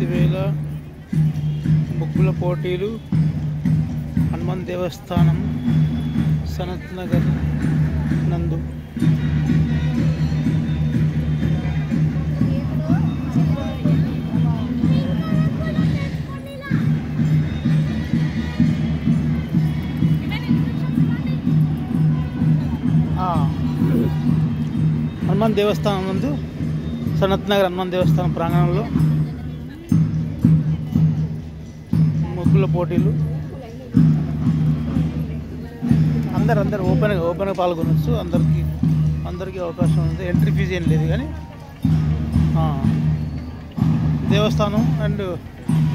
బంతివేల ముగ్గుల పోటీలు హనుమాన్ దేవస్థానం సనత్ నగర్ నందు. హనుమాన్ దేవస్థానం నందు సనత్ నగర్ హనుమాన్ దేవస్థానం ప్రాంగణంలో ముగ్గుల పోటీలు. అందరు ఓపెన్గా పాల్గొనవచ్చు. అందరికీ అవకాశం ఉంది. ఎంట్రీ ఫీజు ఏం లేదు. కానీ దేవస్థానం అండ్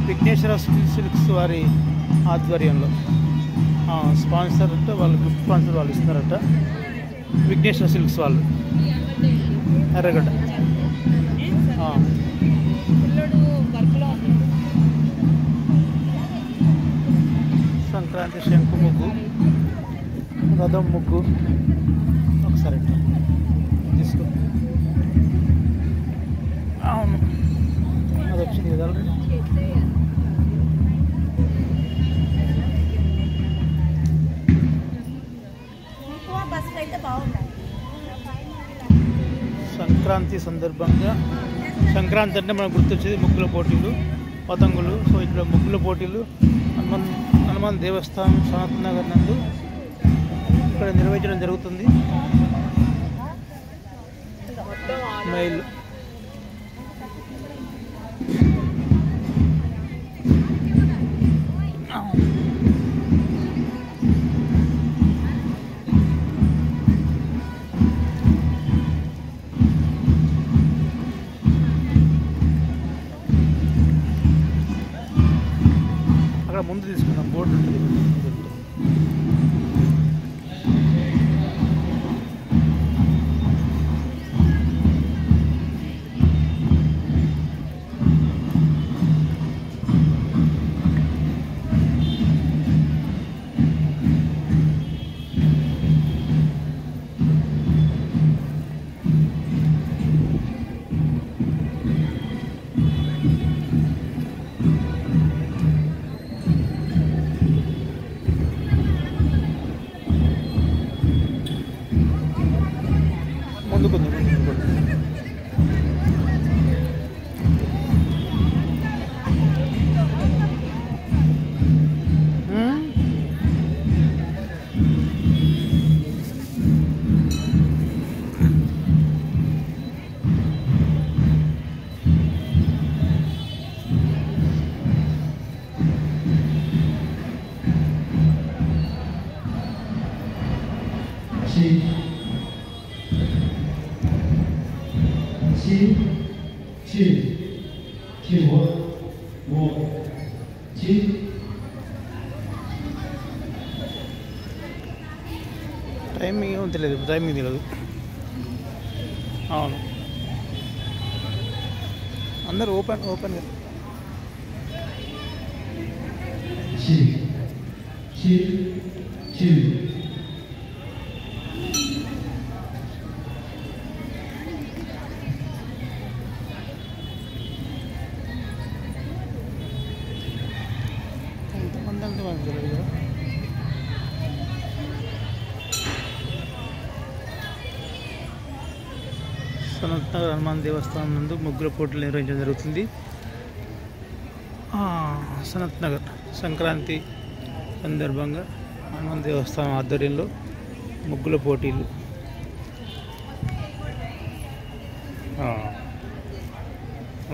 విఘ్నేశ్వర సిల్క్స్ వారి ఆధ్వర్యంలో స్పాన్సర్ అంటే వాళ్ళు గిఫ్ట్ స్పాన్సర్ వాళ్ళు ఇస్తున్నారట. విఘ్నేశ్వర సిల్క్స్ వాళ్ళు ఎర్రగడ్డ. సంక్రాంతి శంకు ముగ్గు, రథం ముగ్గు ఒకసారి తీసుకో. అవును, అది వచ్చింది కదా. సంక్రాంతి సందర్భంగా, సంక్రాంతి అంటే మనకు గుర్తొచ్చేది ముగ్గుల పోటీలు, పతంగులు. సో ఇక్కడ ముగ్గుల పోటీలు హనుమాన్ దేవస్థానం సనత్ నగర్ నందు ఇక్కడ నిర్వహించడం జరుగుతుంది. మైల్ అక్కడ ముందు తీసుకున్నాం బోర్డు ఉంటుంది. ముందుకుంది. టైమింగ్ ఏమో తెలియదు. టైమింగ్ తెలియదు. అవును, అందరు ఓపెన్గా. ఎంతమంది అంటే మనకు తెలియదు కదా. సనత్ నగర్ హనుమాన్ దేవస్థానం నందు ముగ్గుల పోటీలు నిర్వహించడం జరుగుతుంది. సనత్ నగర్ సంక్రాంతి సందర్భంగా హనుమాన్ దేవస్థానం ఆధ్వర్యంలో ముగ్గుల పోటీలు.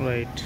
రైట్.